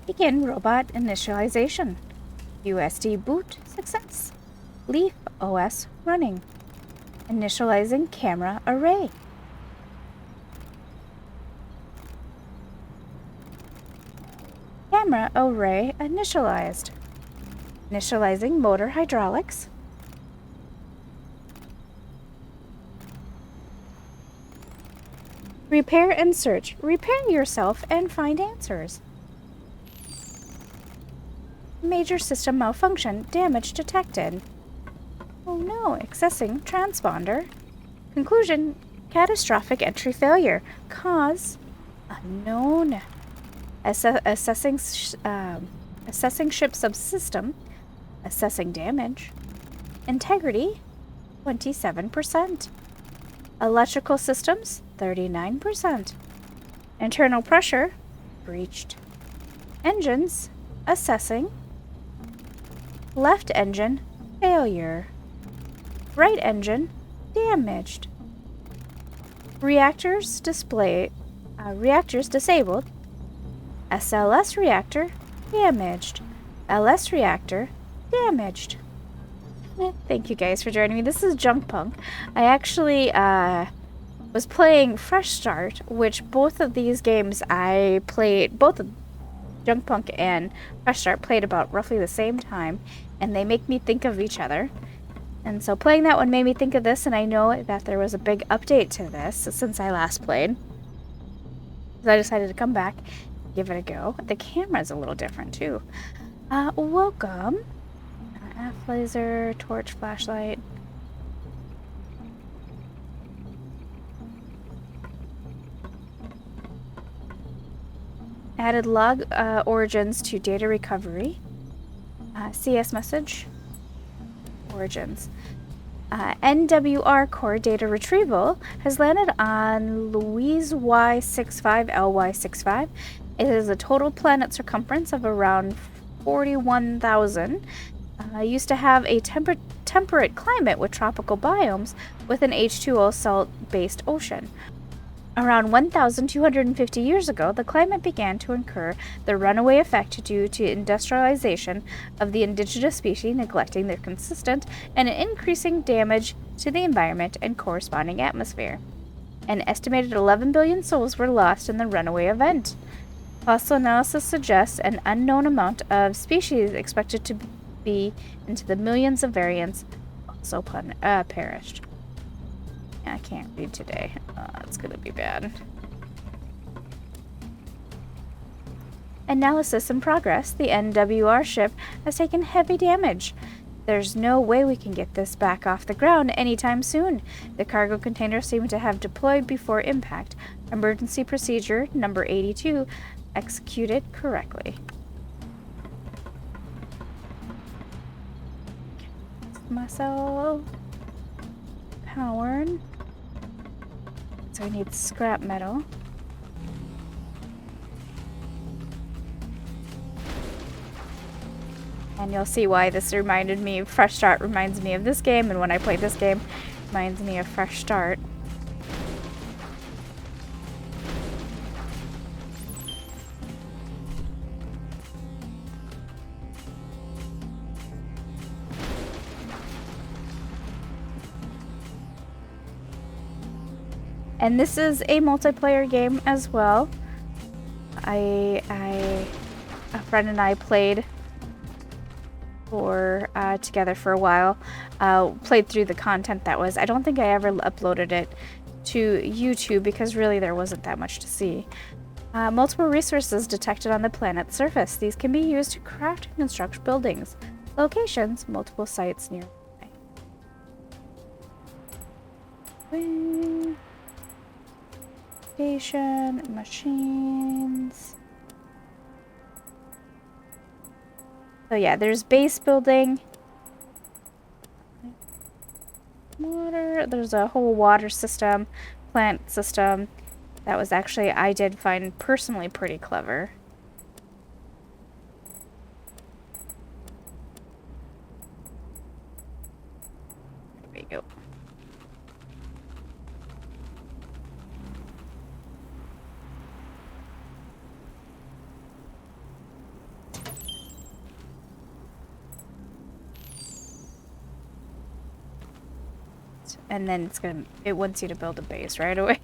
Begin robot initialization. USD boot success. Leaf OS running. Initializing camera array. Camera array initialized. Initializing motor hydraulics. Repair and search. Repair yourself and find answers. Major system malfunction. Damage detected. Oh no, accessing transponder. Conclusion, catastrophic entry failure. Cause, unknown. Assessing ship subsystem. Assessing damage. Integrity, 27%. Electrical systems, 39%. Internal pressure, breached. Engines, assessing. Left engine, failure. Right engine, damaged. Reactors disabled. SLS reactor, damaged. LS reactor, damaged. Thank you guys for joining me. This is JUNKPUNK. I actually was playing Fresh Start, which both of these games I played, both of JUNKPUNK and Fresh Start played about roughly the same time, and they make me think of each other. And so playing that one made me think of this, and I know that there was a big update to this since I last played. So I decided to come back, give it a go. The camera's a little different too. Welcome. F laser, torch, flashlight. Added log origins to data recovery. CS message. Origins. NWR core data retrieval has landed on Louise Y65 LY65. It is a total planet circumference of around 41,000. Used to have a temperate climate with tropical biomes with an H2O salt-based ocean. Around 1,250 years ago, the climate began to incur the runaway effect due to industrialization of the indigenous species neglecting their consistent and increasing damage to the environment and corresponding atmosphere. An estimated 11 billion souls were lost in the runaway event. Fossil analysis suggests an unknown amount of species expected to be into the millions of variants also perished. I can't read today. It's gonna be bad. Analysis in progress. The NWR ship has taken heavy damage. There's no way we can get this back off the ground anytime soon. The cargo containers seem to have deployed before impact. Emergency procedure number 82 executed correctly. Myself powered. So we need scrap metal. And you'll see why this reminded me, Fresh Start reminds me of this game, and when I play this game, it reminds me of Fresh Start. And this is a multiplayer game as well. A friend and I played together for a while. Played through the content that was. I don't think I ever uploaded it to YouTube because really there wasn't that much to see. Multiple resources detected on the planet's surface. These can be used to craft and construct buildings. Locations, multiple sites nearby. Station, machines. So yeah, there's base building. Water, there's a whole water system, plant system. That was actually, I did find personally pretty clever. There we go. that, and then it wants you to build a base right away,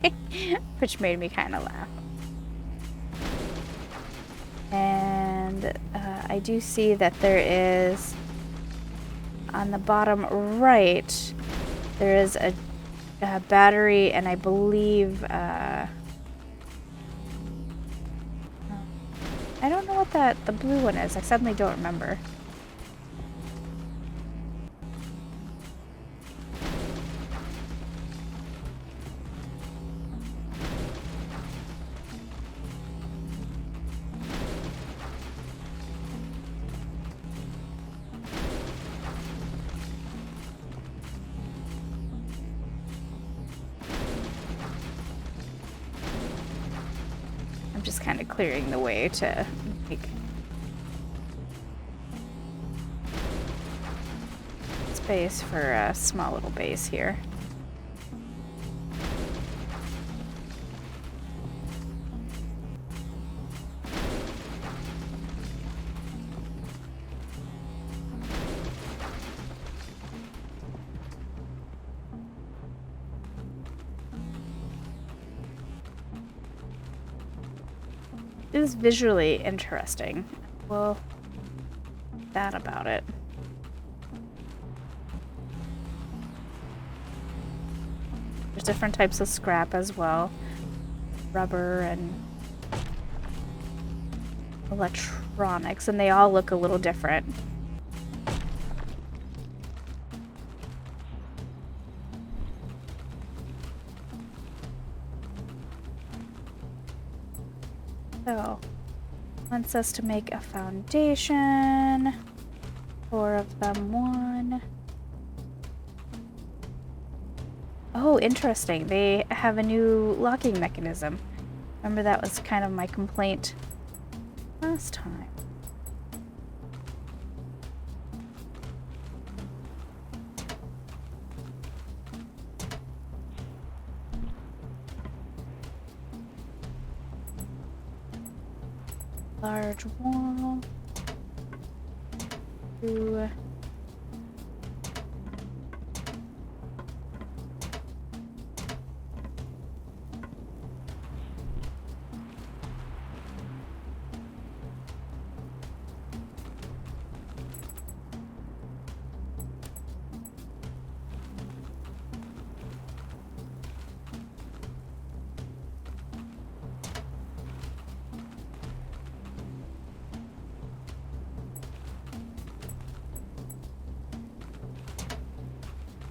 which made me kind of laugh. And I do see that there is, on the bottom right, there is a battery, and I believe, I don't know what the blue one is. I suddenly don't remember. Just kind of clearing the way to make space for a small little base here. It is visually interesting. Well, that about it. There's different types of scrap as well. Rubber and electronics, and they all look a little different. So, wants us to make a foundation. 4 of them, 1. Oh, interesting. They have a new locking mechanism. Remember, that was kind of my complaint last time. Large wall. 2.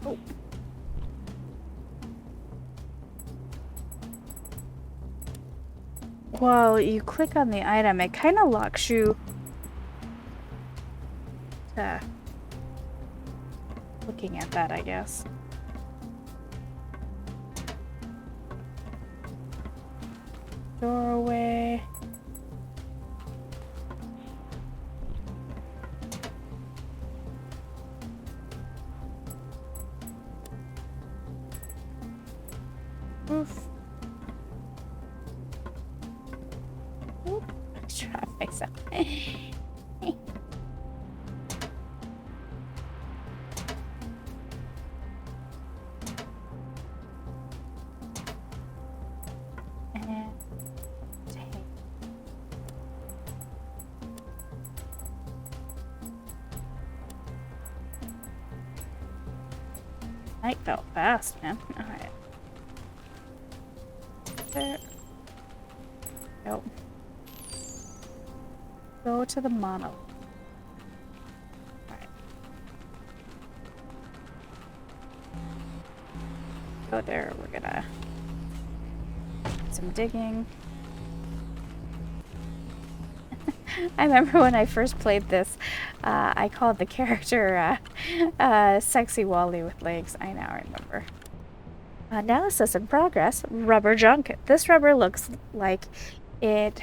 Oh. While you click on the item, it kind of locks you to looking at that, I guess. Doorway. Roof. Oop, I trapped myself. Night felt fast, man. Alright. There. Nope. Go to the monolith. Alright. Go there. We're gonna do some digging. I remember when I first played this, I called the character Sexy Wally with legs. I now remember. Analysis in progress. Rubber junk. This rubber looks like it...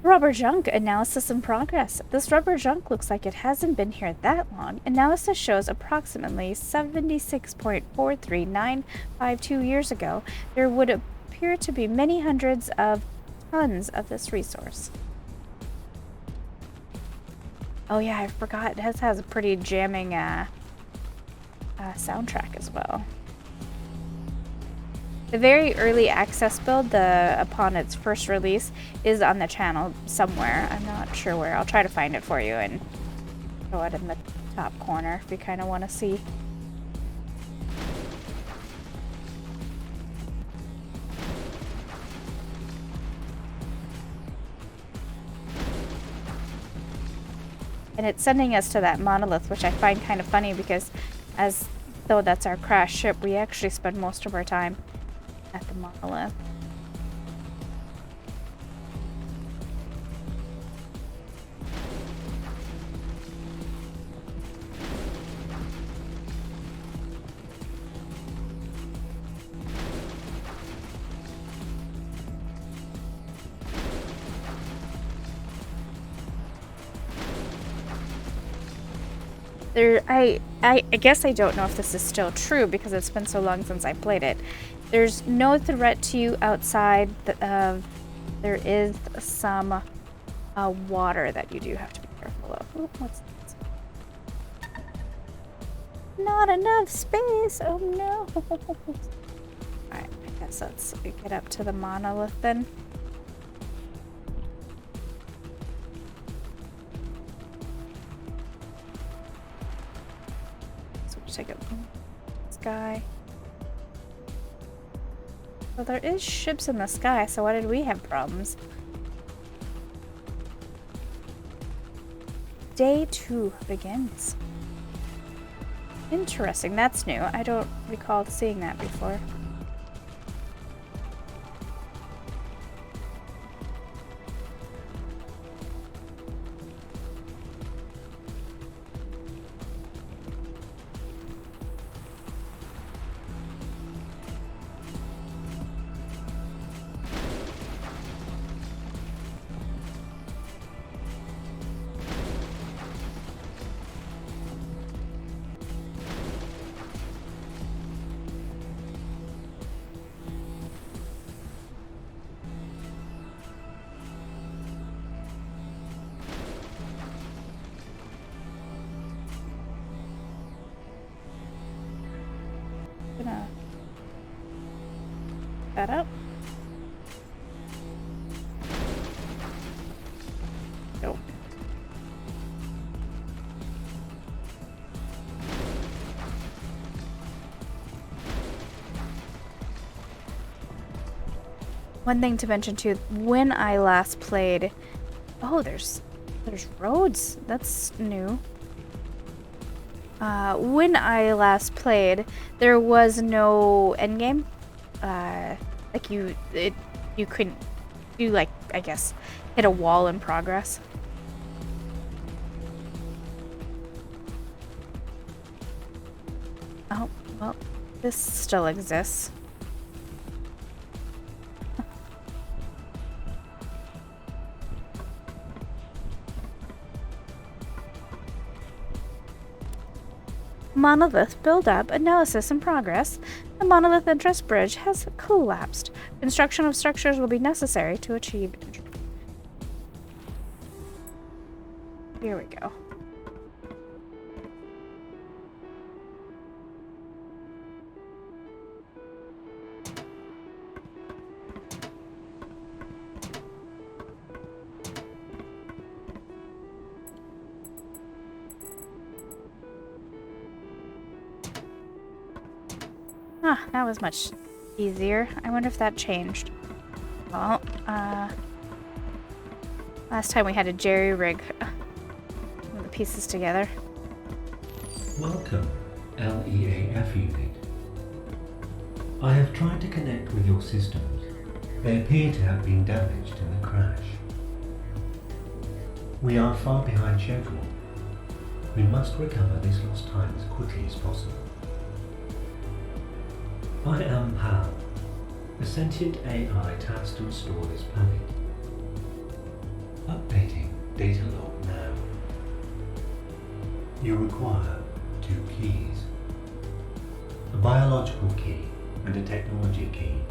Rubber junk. Analysis in progress. This rubber junk looks like it hasn't been here that long. Analysis shows approximately 76.43952 years ago, there would appear to be many hundreds of tons of this resource. Oh yeah, I forgot. It has a pretty jamming soundtrack as well. The very early access build, upon its first release, is on the channel somewhere. I'm not sure where. I'll try to find it for you and throw it in the top corner if you kind of want to see. And it's sending us to that Monolith, which I find kind of funny because as though that's our crash ship, we actually spend most of our time at the Monolith. I guess I don't know if this is still true because it's been so long since I played it. There's no threat to you outside. There is some water that you do have to be careful of. Ooh, what's this? Not enough space. Oh no. Alright, I guess let's get up to the Monolith then. Take a sky. Well, there is ships in the sky, so why did we have problems? Day 2 begins. Interesting, that's new. I don't recall seeing that before. Gonna that up. Nope. One thing to mention too, when I last played, oh, there's roads. That's new. When I last played, there was no endgame. Like you couldn't do, like, I guess, hit a wall in progress. Oh, well, this still exists. Monolith build-up, analysis in progress. The Monolith entrance bridge has collapsed. Construction of structures will be necessary to achieve. Here we go. Ah, that was much easier. I wonder if that changed. Well, last time we had to jerry-rig the pieces together. Welcome, LEAF unit. I have tried to connect with your systems. They appear to have been damaged in the crash. We are far behind schedule. We must recover this lost time as quickly as possible. I am PAL, a sentient AI tasked to restore this planet. Updating data log now. You require 2 keys. A biological key and a technology key.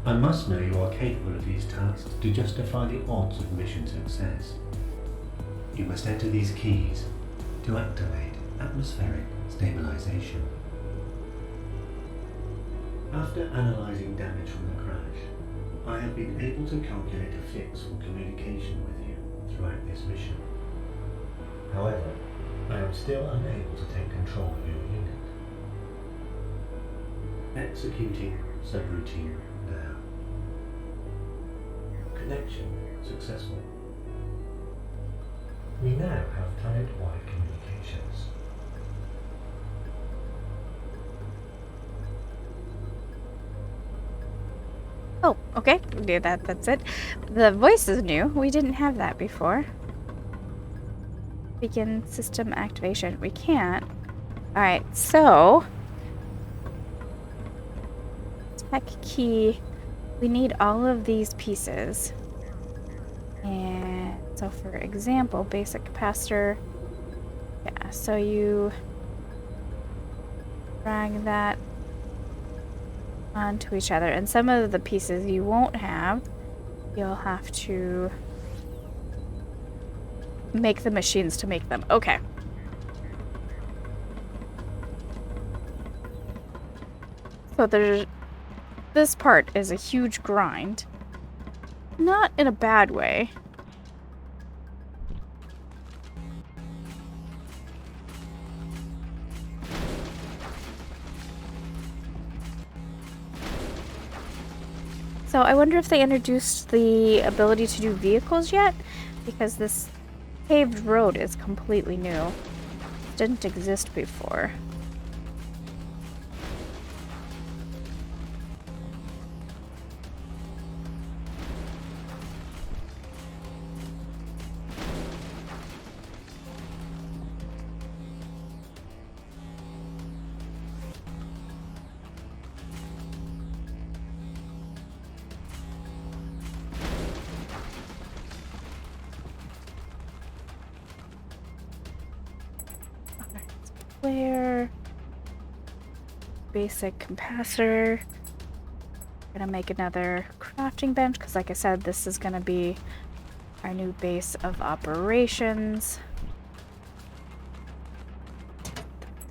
I must know you are capable of these tasks to justify the odds of mission success. You must enter these keys to activate atmospheric stabilization. After analyzing damage from the crash, I have been able to calculate a fix for communication with you throughout this mission. However, I am still unable to take control of your unit. Executing subroutine now. Connection successful. We now have planet-wide communications. Oh, okay. We do that. That's it. The voice is new. We didn't have that before. Begin system activation. We can't. Alright, so... Tech key. We need all of these pieces. And so for example, basic capacitor. Yeah, so you drag that onto each other. And some of the pieces you won't have, you'll have to make the machines to make them. Okay. So there's... This part is a huge grind. Not in a bad way. So I wonder if they introduced the ability to do vehicles yet? Because this paved road is completely new. It didn't exist before. Where basic capacitor. Gonna make another crafting bench because, like I said, this is gonna be our new base of operations.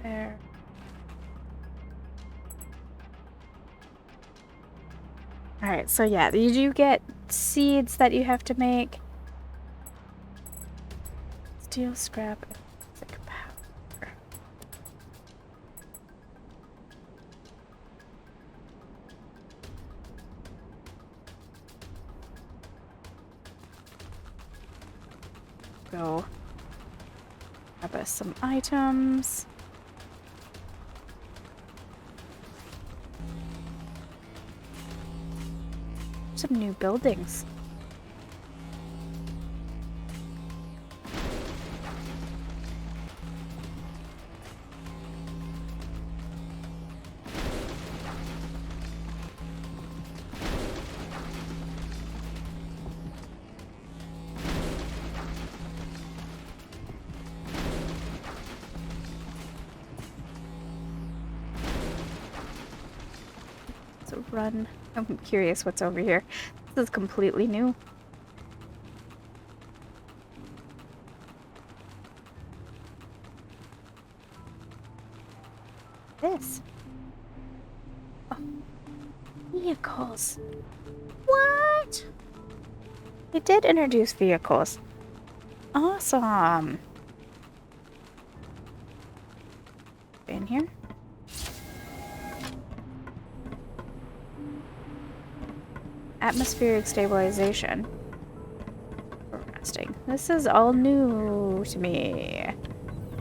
There. Alright, so yeah, you do get seeds that you have to make. Steel scrap. Go grab us some items. Some new buildings. Run. I'm curious what's over here. This is completely new. This. Oh. Vehicles. What? They did introduce vehicles. Awesome. In here. Atmospheric stabilization. Resting. This is all new to me.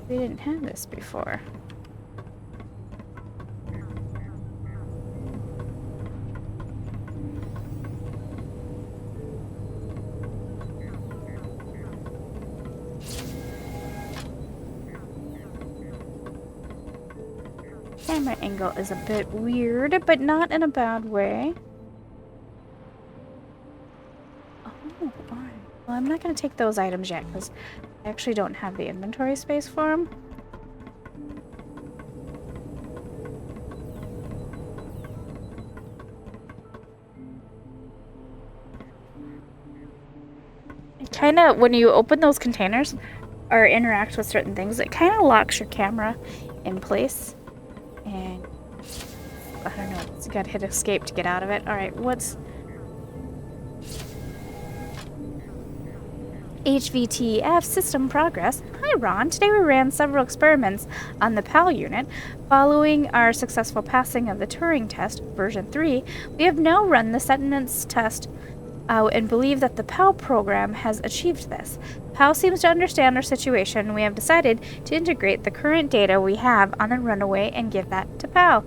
We didn't have this before. Camera angle is a bit weird, but not in a bad way. Well, I'm not going to take those items yet because I actually don't have the inventory space for them. Kind of, when you open those containers, or interact with certain things, it kind of locks your camera in place. And I don't know, you gotta hit escape to get out of it. Alright, what's HVTF system progress? Hi Ron, today we ran several experiments on the PAL unit. Following our successful passing of the Turing test, version 3, we have now run the sentence test and believe that the PAL program has achieved this. PAL seems to understand our situation, and we have decided to integrate the current data we have on the runaway and give that to PAL.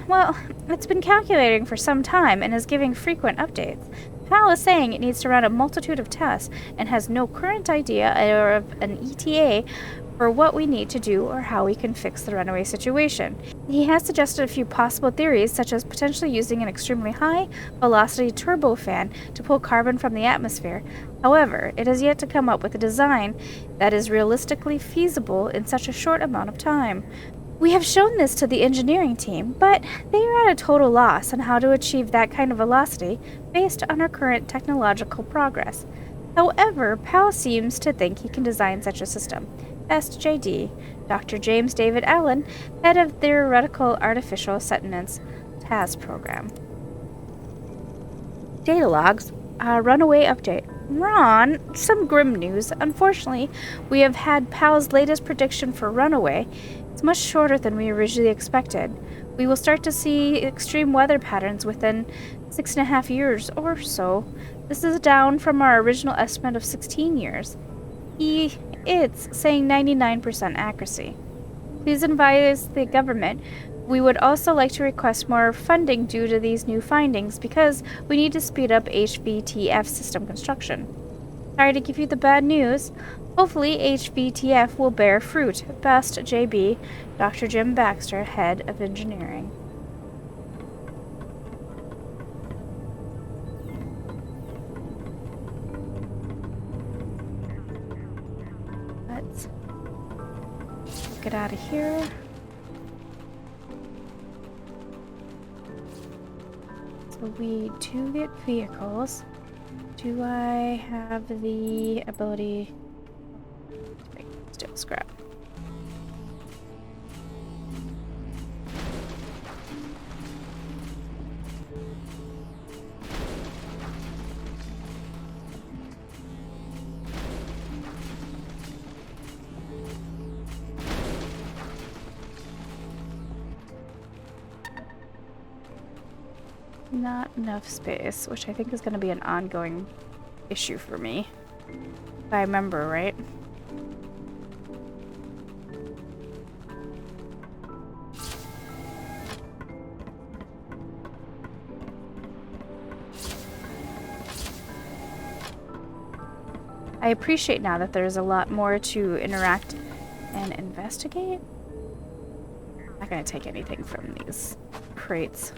Well, it's been calculating for some time and is giving frequent updates. PAL is saying it needs to run a multitude of tests and has no current idea of an ETA for what we need to do or how we can fix the runaway situation. He has suggested a few possible theories, such as potentially using an extremely high velocity turbofan to pull carbon from the atmosphere. However, it has yet to come up with a design that is realistically feasible in such a short amount of time. We have shown this to the engineering team, but they are at a total loss on how to achieve that kind of velocity based on our current technological progress. However, PAL seems to think he can design such a system. Best JD, Dr. James David Allen, head of Theoretical Artificial Sentience TAS program. Data logs, runaway update. Ron, some grim news. Unfortunately, we have had PAL's latest prediction for runaway. It's much shorter than we originally expected. We will start to see extreme weather patterns within 6.5 years or so. This is down from our original estimate of 16 years. It's saying 99% accuracy. Please advise the government. We would also like to request more funding due to these new findings because we need to speed up HVTF system construction. Sorry to give you the bad news. Hopefully HVTF will bear fruit. Best, JB, Dr. Jim Baxter, Head of Engineering. Let's get out of here. So we do get vehicles. Do I have the ability to make steel scrap? Not enough space, which I think is going to be an ongoing issue for me, if I remember right. I appreciate now that there's a lot more to interact and investigate. I'm not going to take anything from these crates.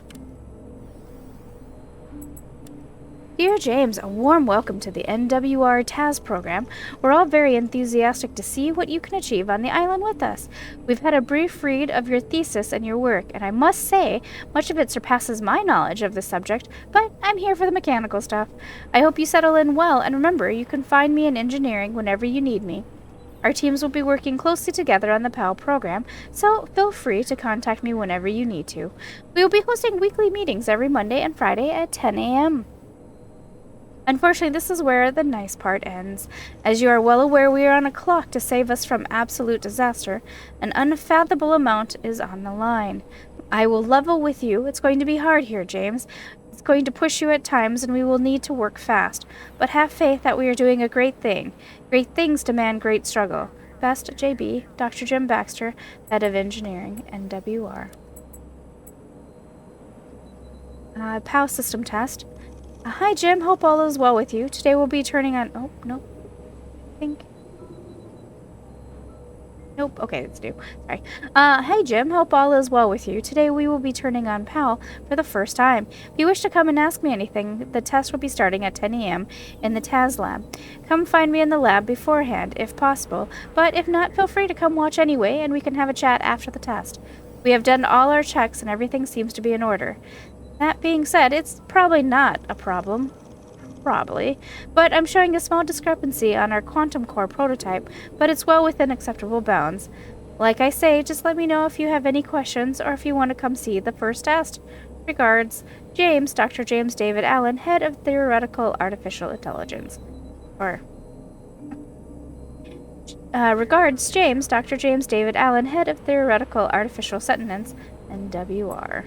Dear James, a warm welcome to the NWR TAS program. We're all very enthusiastic to see what you can achieve on the island with us. We've had a brief read of your thesis and your work, and I must say, much of it surpasses my knowledge of the subject, but I'm here for the mechanical stuff. I hope you settle in well, and remember, you can find me in engineering whenever you need me. Our teams will be working closely together on the PAL program, so feel free to contact me whenever you need to. We will be hosting weekly meetings every Monday and Friday at 10 a.m. Unfortunately, this is where the nice part ends. As you are well aware, we are on a clock to save us from absolute disaster. An unfathomable amount is on the line. I will level with you. It's going to be hard here, James. It's going to push you at times, and we will need to work fast. But have faith that we are doing a great thing. Great things demand great struggle. Best, JB, Dr. Jim Baxter, Head of Engineering, NWR. POW system test. Hi, Jim. Hope all is well with you. Today we'll be turning on... Oh, no. I think... Nope. Okay, it's new. Sorry. Hey, Jim. Hope all is well with you. Today we will be turning on PAL for the first time. If you wish to come and ask me anything, the test will be starting at 10 a.m. in the TAS lab. Come find me in the lab beforehand, if possible. But if not, feel free to come watch anyway, and we can have a chat after the test. We have done all our checks, and everything seems to be in order. That being said, it's probably not a problem. Probably. But I'm showing a small discrepancy on our quantum core prototype, but it's well within acceptable bounds. Like I say, just let me know if you have any questions or if you want to come see the first test. Regards, James, Dr. James David Allen, Head of Theoretical Artificial Intelligence. Regards, James, Dr. James David Allen, Head of Theoretical Artificial Intelligence, NWR.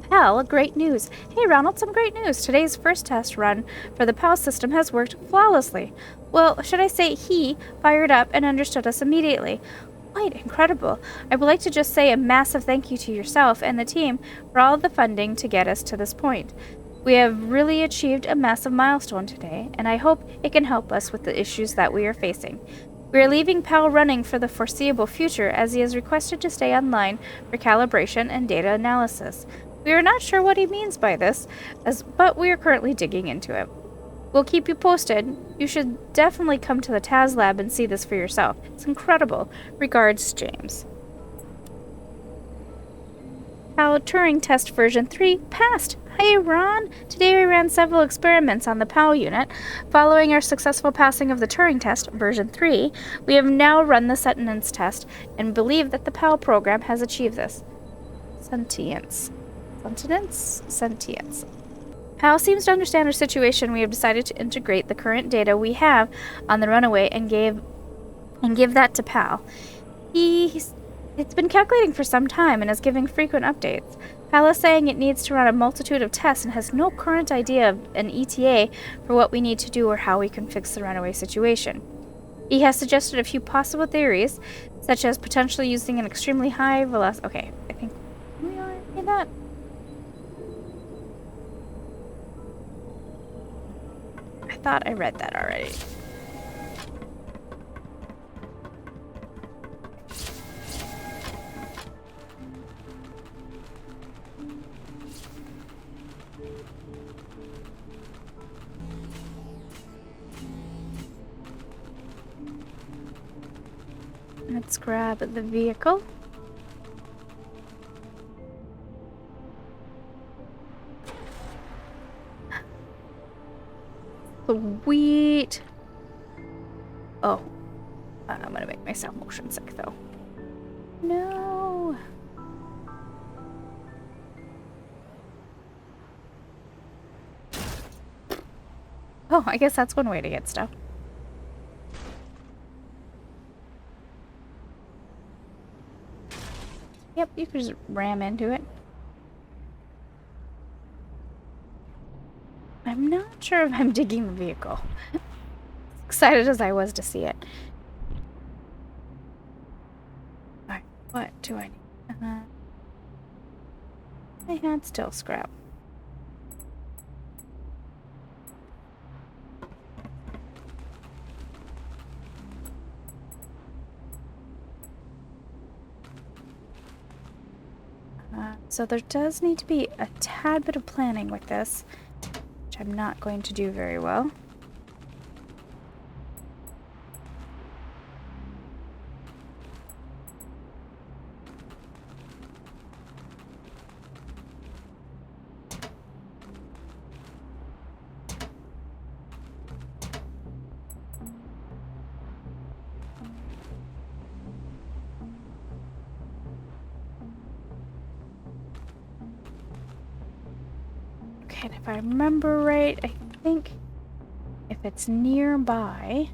PAL, great news. Hey Ronald, some great news. Today's first test run for the PAL system has worked flawlessly. Well, should I say he fired up and understood us immediately. Quite incredible. I would like to just say a massive thank you to yourself and the team for all the funding to get us to this point. We have really achieved a massive milestone today, and I hope it can help us with the issues that we are facing. We are leaving PAL running for the foreseeable future as he has requested to stay online for calibration and data analysis. We are not sure what he means by this, but we are currently digging into it. We'll keep you posted. You should definitely come to the TAS lab and see this for yourself. It's incredible. Regards, James. PAL Turing Test version 3 passed. Hey Ron! Today we ran several experiments on the PAL unit. Following our successful passing of the Turing Test version 3, we have now run the sentience test and believe that the PAL program has achieved this. Sentience. PAL seems to understand our situation. We have decided to integrate the current data we have on the runaway and give that to PAL. It's been calculating for some time and is giving frequent updates. PAL is saying it needs to run a multitude of tests and has no current idea of an ETA for what we need to do or how we can fix the runaway situation. He has suggested a few possible theories, such as potentially using an extremely high velocity. Okay, I think we are in that. I thought I read that already. Let's grab the vehicle. Sweet. Oh, I'm gonna make myself motion sick though. No. Oh, I guess that's one way to get stuff. Yep, you could just ram into it. I'm not sure if I'm digging the vehicle. Excited as I was to see it. Alright, what do I need? I had still scrap. So there does need to be a tad bit of planning with this, which I'm not going to do very well. And if I remember right, I think if it's nearby...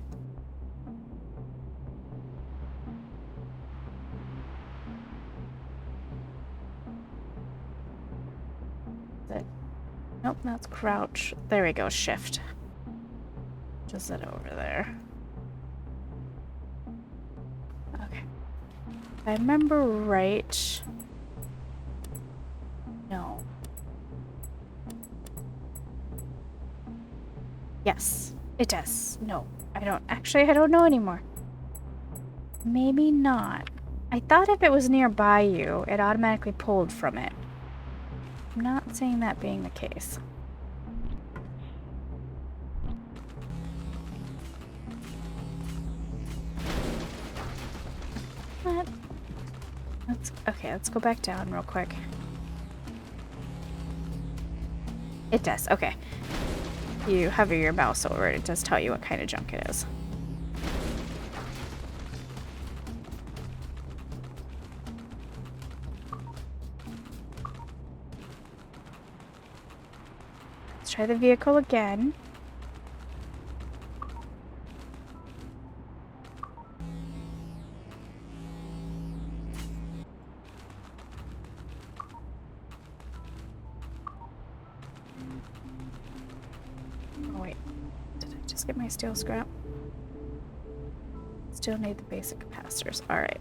Nope, that's crouch. There we go, shift. Just it over there. Okay. If I remember right... No. Yes, it does. No, I don't. Actually, I don't know anymore. Maybe not. I thought if it was nearby you, it automatically pulled from it. I'm not saying that being the case. What? Okay, let's go back down real quick. It does, okay. You hover your mouse over it, it does tell you what kind of junk it is. Let's try the vehicle again. Oh wait, did I just get my steel scrap? Still need the basic capacitors, alright.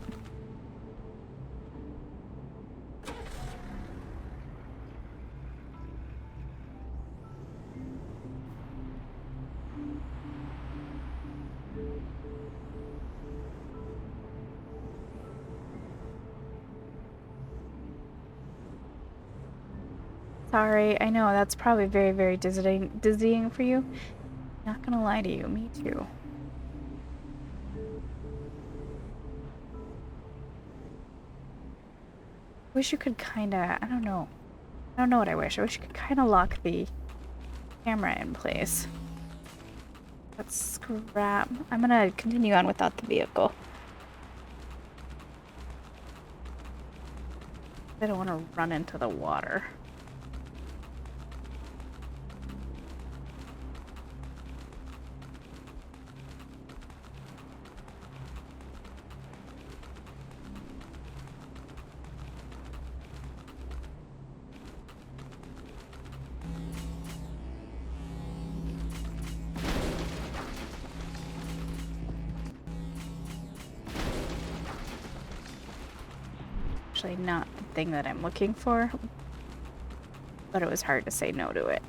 Sorry, I know that's probably very, very dizzying for you. Not gonna lie to you, me too. Wish you could kinda, I don't know. I don't know what I wish. I wish you could kinda lock the camera in place. Let's scrap. I'm gonna continue on without the vehicle. I don't want to run into the water. Actually not the thing that I'm looking for, but it was hard to say no to it.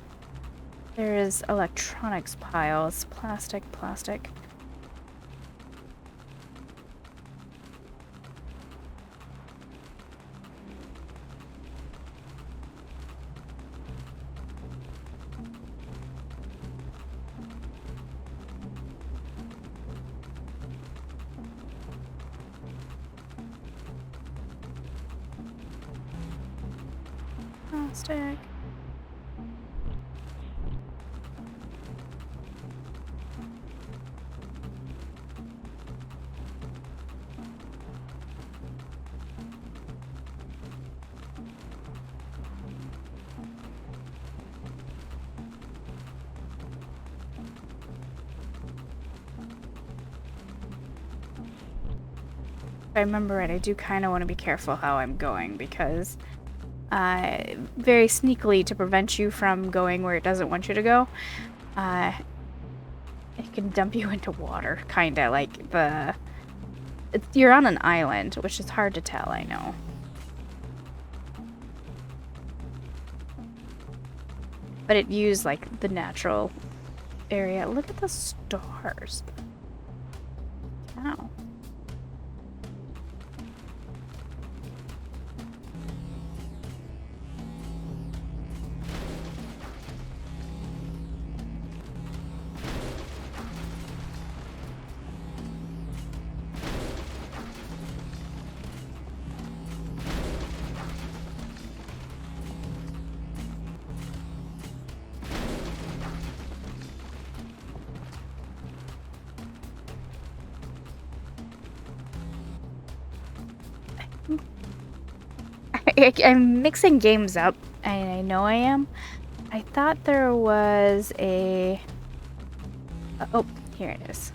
There is electronics piles, plastic. Plastic. If I remember right, I do kind of want to be careful how I'm going because very sneakily to prevent you from going where it doesn't want you to go, it can dump you into water, kinda like you're on an island, which is hard to tell, I know. But it used like the natural area. Look at the stars. Wow. I'm mixing games up, and I know I am. I thought there was a... oh, here it is.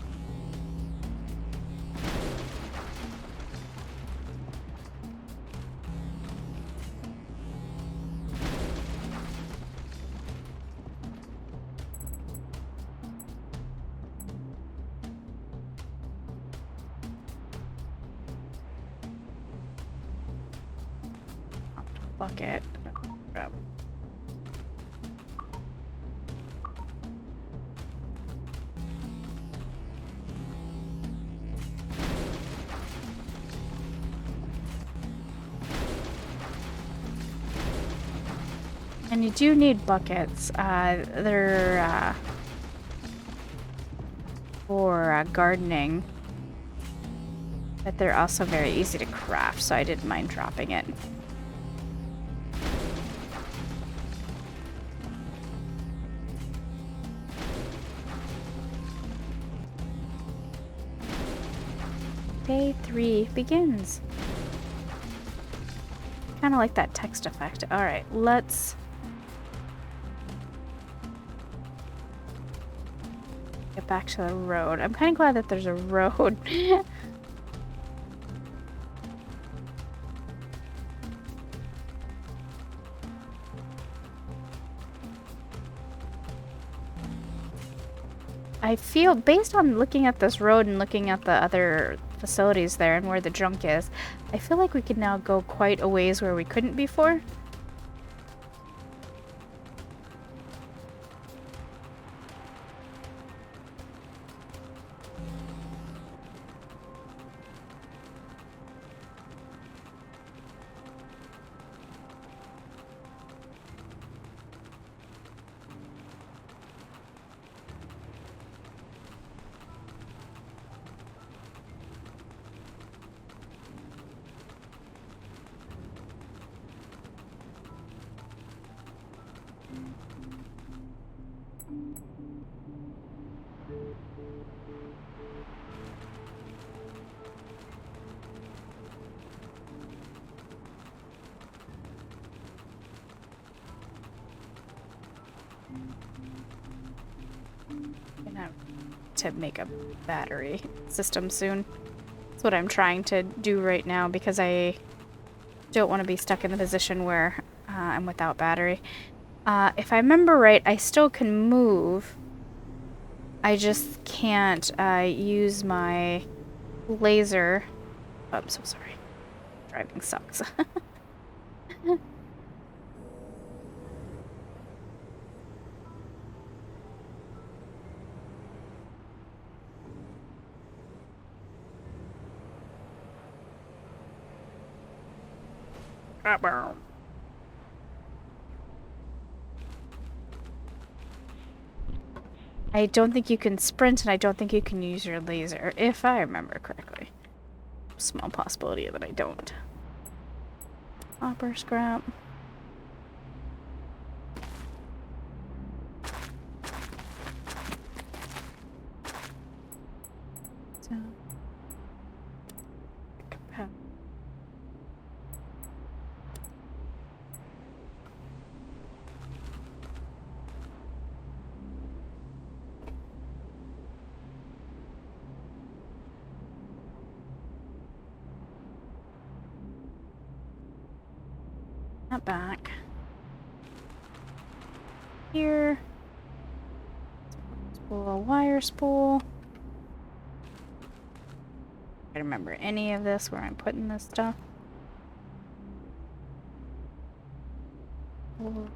Bucket. Grab. And you do need buckets. They're for gardening, but they're also very easy to craft, so I didn't mind dropping it. Day 3 begins. Kind of like that text effect. Alright, let's get back to the road. I'm kind of glad that there's a road. I feel, based on looking at this road and looking at the other facilities there and where the junk is, I feel like we could now go quite a ways where we couldn't before. Gonna have to make a battery system soon. That's what I'm trying to do right now because I don't want to be stuck in the position where I'm without battery. If I remember right, I still can move. I just can't use my laser. Oh, I'm so sorry. Driving sucks. I don't think you can sprint, and I don't think you can use your laser, if I remember correctly. Small possibility that I don't. Hopper scrap. So. Back here. Spool a wire spool. I don't remember any of this where I'm putting this stuff. Oh.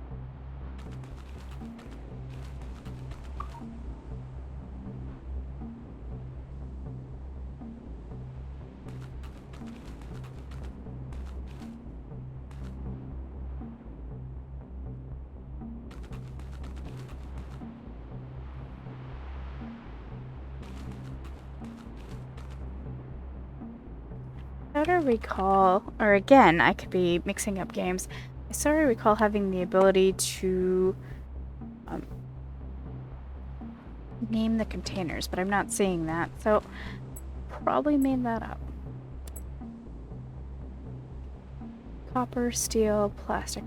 I sort of recall, or again, I could be mixing up games. I sort of recall having the ability to name the containers, but I'm not seeing that, so probably made that up. Copper, steel, plastic.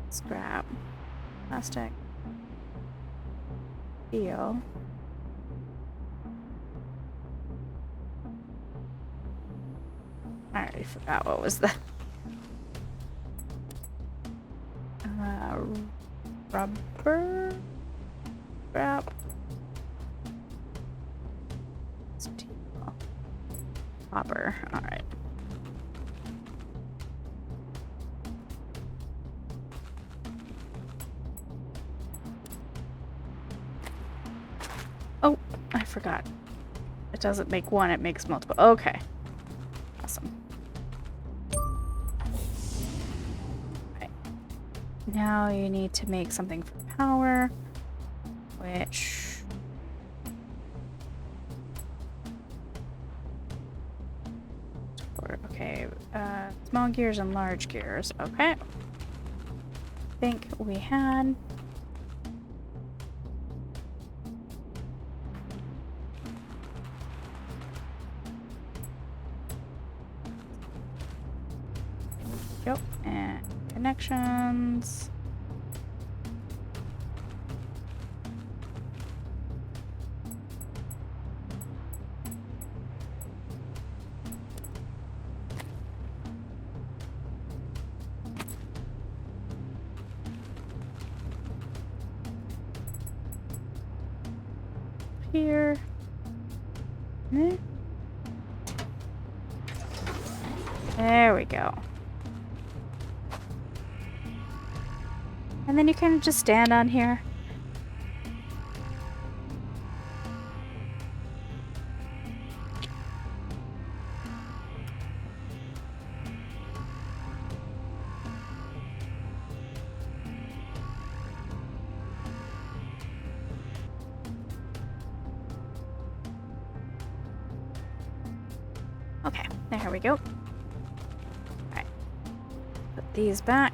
Scrap. Plastic. Steel. I already forgot what was the rubber scrap. Steel. Copper. All right. Oh, I forgot. It doesn't make one, it makes multiple. Okay. Awesome. Okay. Now you need to make something for power, which... Okay, small gears and large gears. Okay. I think we had... Yep. And connections. Here. There we go. And then you kind of just stand on here. Okay, there we go. Alright. Put these back.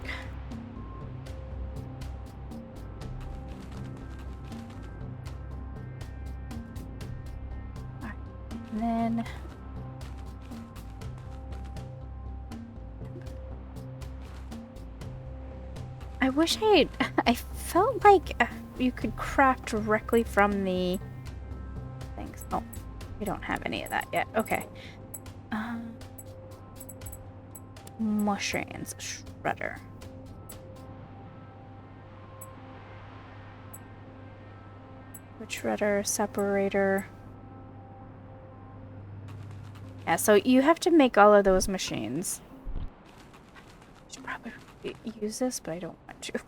Alright. And then I wish I felt like you could craft directly from the things. Oh, we don't have any of that yet. Okay. Machines, shredder. Wood shredder, separator. Yeah, so you have to make all of those machines. I should probably use this, but I don't want to.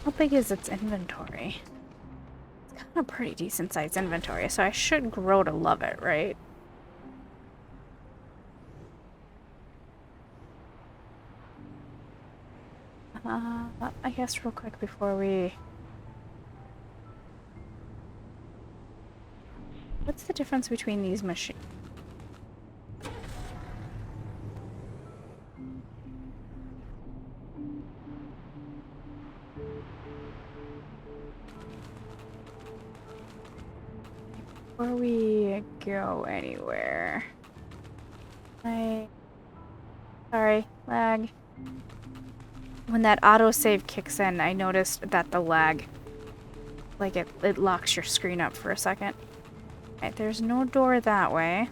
How big is its inventory? It's got a pretty decent sized inventory, so I should grow to love it, right? I guess real quick before we... What's the difference between these machines? Before we go anywhere... Sorry, lag. When that autosave kicks in, I noticed that the lag... Like, it locks your screen up for a second. Alright, there's no door that way.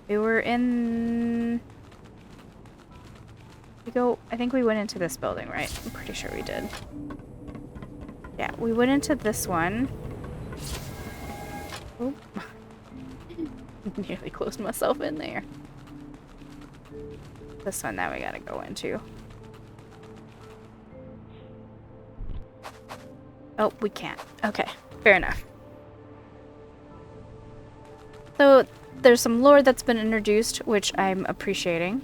We were in... I think we went into this building, right? I'm pretty sure we did. Yeah, we went into this one. Oop. Nearly closed myself in there. This one that we gotta go into. Oh, we can't. Okay, fair enough. So, there's some lore that's been introduced, which I'm appreciating.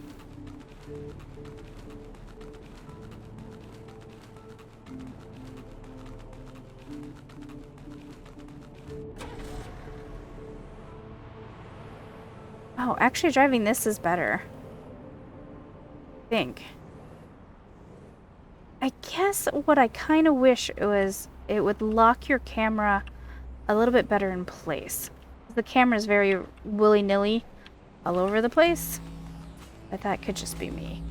Oh, actually driving this is better. I think. I guess what I kind of wish it would lock your camera a little bit better in place. The camera is very willy-nilly all over the place, but that could just be me.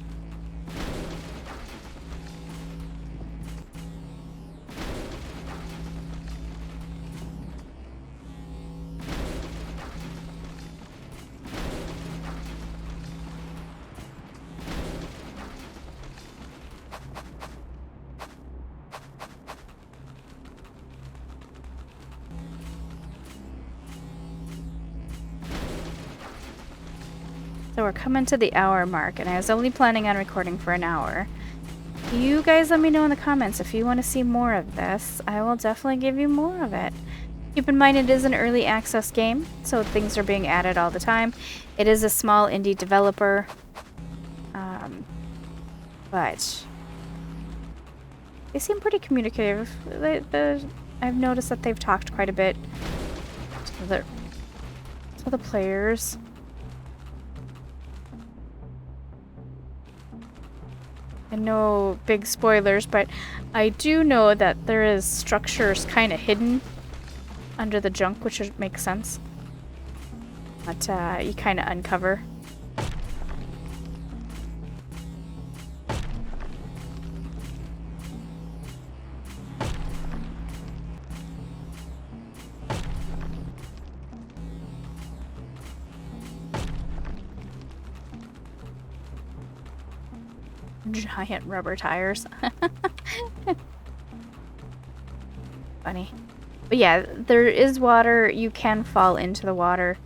So we're coming to the hour mark, and I was only planning on recording for an hour. You guys let me know in the comments if you want to see more of this. I will definitely give you more of it. Keep in mind it is an early access game, so things are being added all the time. It is a small indie developer, but they seem pretty communicative. I've noticed that they've talked quite a bit So the players. And no big spoilers, but I do know that there is structures kind of hidden under the junk, which makes sense. But you kind of uncover. Giant rubber tires. Funny. But yeah, there is water. You can fall into the water.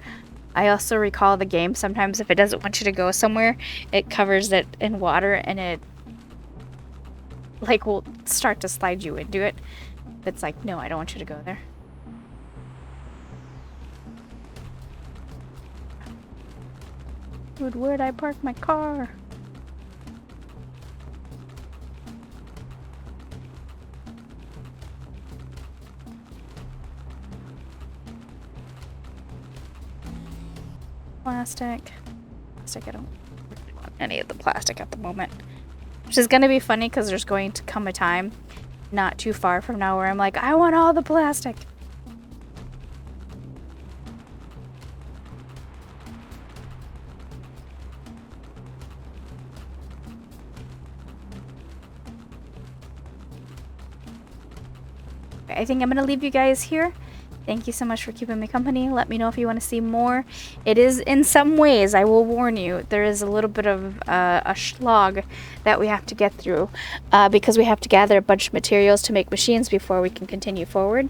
I also recall the game, sometimes if it doesn't want you to go somewhere, it covers it in water and it like will start to slide you into it. It's like, no, I don't want you to go there. Dude, where'd I park my car? Plastic. I don't really want any of the plastic at the moment. Which is going to be funny because there's going to come a time not too far from now where I'm like, I want all the plastic. Okay, I think I'm going to leave you guys here. Thank you so much for keeping me company. Let me know if you want to see more. It is, in some ways, I will warn you, there is a little bit of a slog that we have to get through because we have to gather a bunch of materials to make machines before we can continue forward.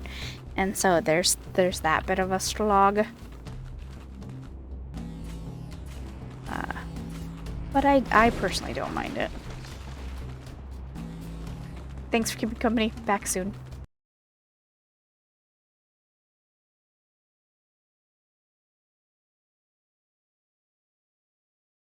And so there's that bit of a slog. But I personally don't mind it. Thanks for keeping company. Back soon.